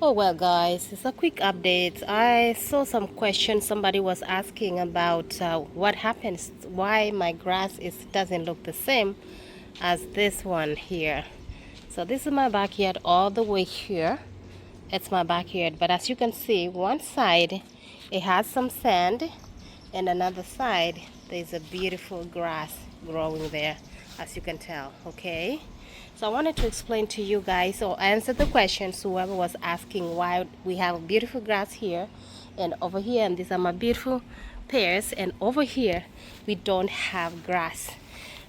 Oh well guys, it's a quick update. I saw some questions somebody was asking about what happens, why my grass doesn't look the same as this one here. So this is my backyard all the way here. It's my backyard, but as you can see, one side it has some sand and another side there's a beautiful grass growing there, as you can tell. Okay, so I wanted to explain to you guys or answer the questions whoever was asking why we have beautiful grass here and over here, and these are my beautiful pears, and over here we don't have grass.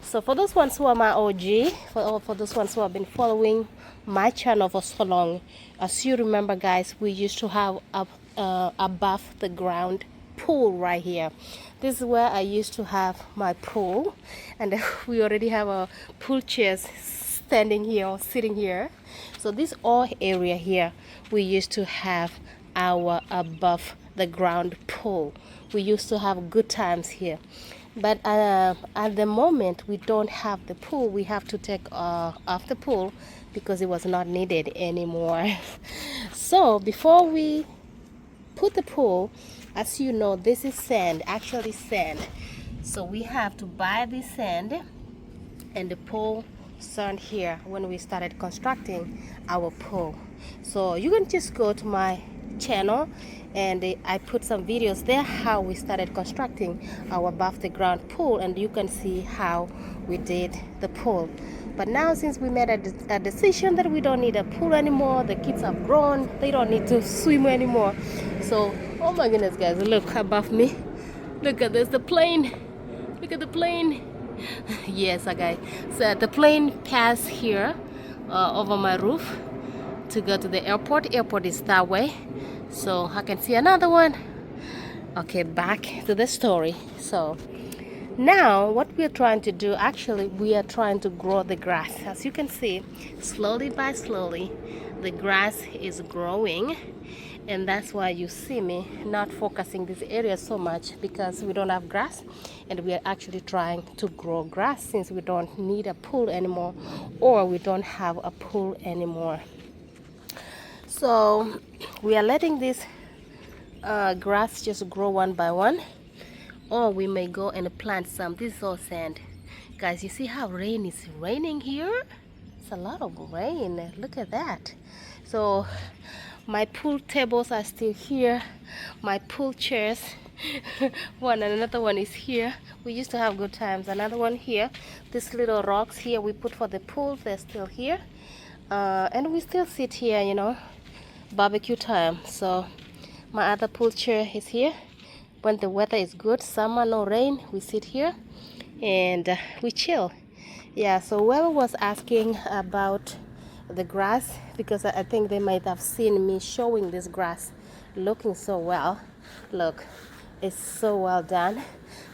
So for those ones who are my OG, for those ones who have been following my channel for so long, as you remember guys, we used to have a above the ground pool right here. This is where I used to have my pool, and we already have a pool chairs standing here or sitting here. So this all area here we used to have our above the ground pool. We used to have good times here, but at the moment we don't have the pool. We have to take off the pool because it was not needed anymore. So before we put the pool, as you know, this is sand, actually sand. So we have to buy this sand, and the pool started here when we started constructing our pool. So you can just go to my channel and I put some videos there how we started constructing our above the ground pool, and you can see how we did the pool. But now since we made a decision that we don't need a pool anymore, the kids have grown, they don't need to swim anymore. So oh my goodness guys, look above me, look at this, the plane, look at the plane. Yes, okay, so the plane passed here over my roof to go to the airport. Airport is that way, so I can see another one. Okay, back to the story. So now what we are trying to do, actually we are trying to grow the grass. As you can see, slowly by slowly the grass is growing, and that's why you see me not focusing this area so much, because we don't have grass, and we are actually trying to grow grass since we don't need a pool anymore, or we don't have a pool anymore. So we are letting this grass just grow one by one, or we may go and plant some. This is all sand guys. You see how rain is raining here? It's a lot of rain, look at that. So my pool tables are still here, my pool chairs one and another one is here. We used to have good times. Another one here, these little rocks here we put for the pool, they're still here, and we still sit here, you know, barbecue time. So my other pool chair is here. When the weather is good, summer, no rain, we sit here and we chill. Yeah, so whoever was asking about the grass, because I think they might have seen me showing this grass looking so well. Look, it's so well done.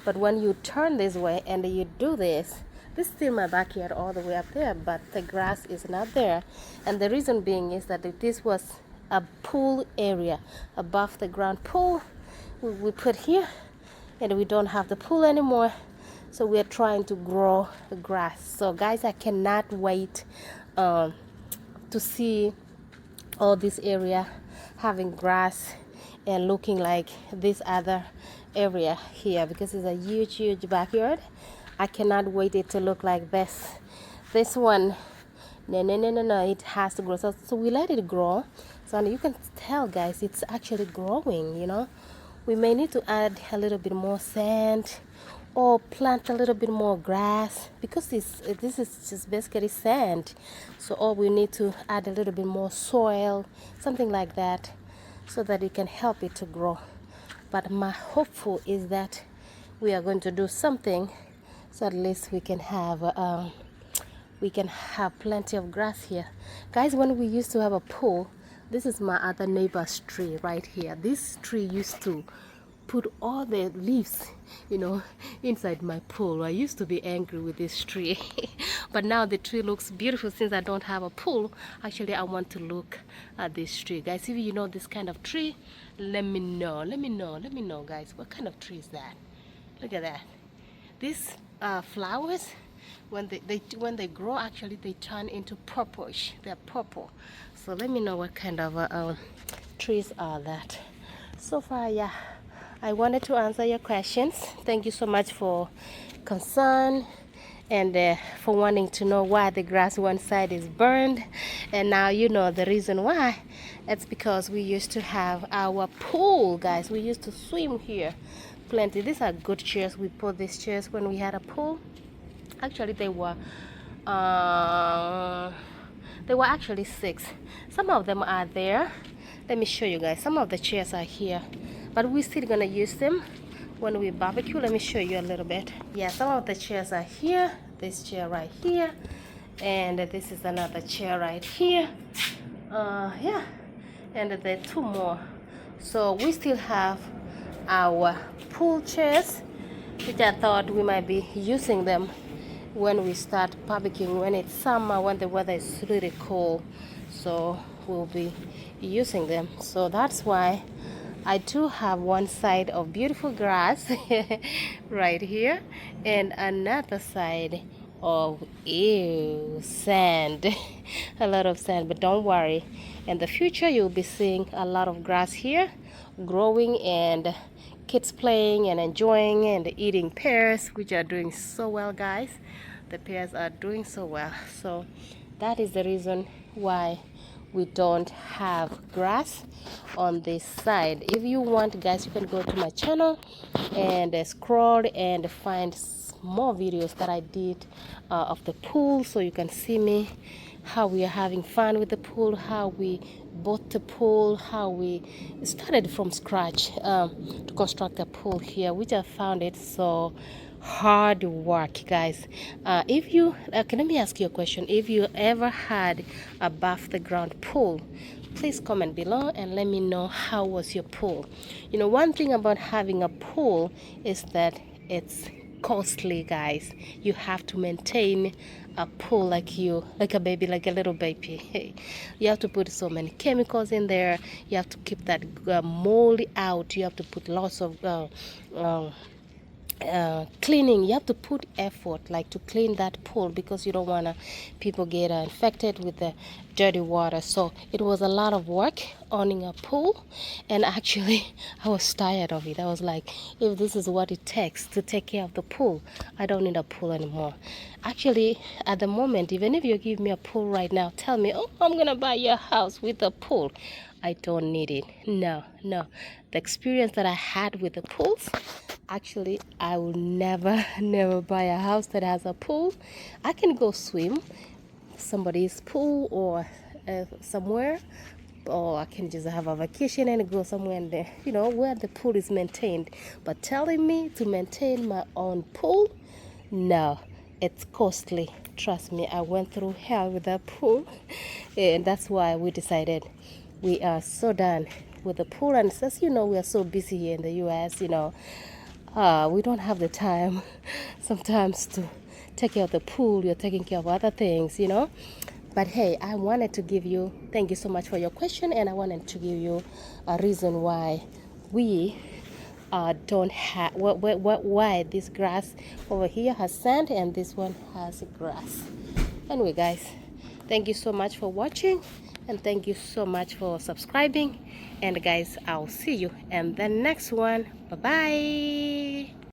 But when you turn this way and you do this is still my backyard all the way up there, but the grass is not there. And the reason being is that this was a pool area, above the ground pool we put here, and we don't have the pool anymore, so we are trying to grow the grass. So guys, I cannot wait to see all this area having grass and looking like this other area here, because it's a huge backyard. I cannot wait it to look like this one. No, it has to grow. So we let it grow. So you can tell guys, it's actually growing, you know. We may need to add a little bit more sand or plant a little bit more grass, because this is just basically sand. So all we need to add a little bit more soil, something like that, so that it can help it to grow. But my hopeful is that we are going to do something so at least we can have plenty of grass here. Guys, when we used to have a pool, this is my other neighbor's tree right here. This tree used to put all the leaves, you know, inside my pool. I used to be angry with this tree but now the tree looks beautiful. Since I don't have a pool, actually I want to look at this tree. Guys, if you know this kind of tree, let me know guys, what kind of tree is that? Look at that. These flowers, when they grow, actually they turn into purplish. They're purple. So let me know what kind of trees are that. So far, yeah, I wanted to answer your questions. Thank you so much for concern and for wanting to know why the grass one side is burned. And now you know the reason why. It's because we used to have our pool, guys. We used to swim here plenty. These are good chairs. We put these chairs when we had a pool. Actually uh, they were actually 6. Some of them are there. Let me show you guys. Some of the chairs are here, but we're still gonna use them when we barbecue. Let me show you a little bit. Yeah, some of the chairs are here. This chair right here, and this is another chair right here. Yeah, and there are 2 more. So we still have our pool chairs, which I thought we might be using them when we start barbecuing, when it's summer, when the weather is really cold. So we'll be using them. So that's why I do have one side of beautiful grass right here, and another side of sand. A lot of sand, but don't worry, in the future you'll be seeing a lot of grass here growing, and kids playing and enjoying and eating pears, which are doing so well, guys. The pears are doing so well. So that is the reason why we don't have grass on this side. If you want, guys, you can go to my channel and scroll and find more videos that I did of the pool, so you can see me, how we are having fun with the pool, how we bought the pool, how we started from scratch to construct a pool here, which I found it so hard work, guys. If you let me ask you a question. If you ever had above the ground pool, please comment below and let me know how was your pool. You know, one thing about having a pool is that it's costly, guys. You have to maintain a pool like a baby, like a little baby. You have to put so many chemicals in there. You have to keep that mold out. You have to put lots of cleaning. You have to put effort, like, to clean that pool, because you don't want people get infected with the dirty water. So it was a lot of work owning a pool, and actually I was tired of it. I was like, if this is what it takes to take care of the pool, I don't need a pool anymore. Actually, at the moment, even if you give me a pool right now, tell me, oh, I'm gonna buy your house with a pool, I don't need it. No. The experience that I had with the pools, actually, I will never buy a house that has a pool. I can go swim somebody's pool or somewhere, or I can just have a vacation and go somewhere and where the pool is maintained. But telling me to maintain my own pool, no, it's costly. Trust me, I went through hell with that pool, and that's why we decided we are so done with the pool. And as you know, we are so busy here in the US, we don't have the time sometimes to take care of the pool. You're taking care of other things, But hey, I wanted to give you, thank you so much for your question, and I wanted to give you a reason why we don't have, why this grass over here has sand and this one has grass. Anyway, guys, thank you so much for watching, and thank you so much for subscribing. And guys, I'll see you in the next one. Bye bye.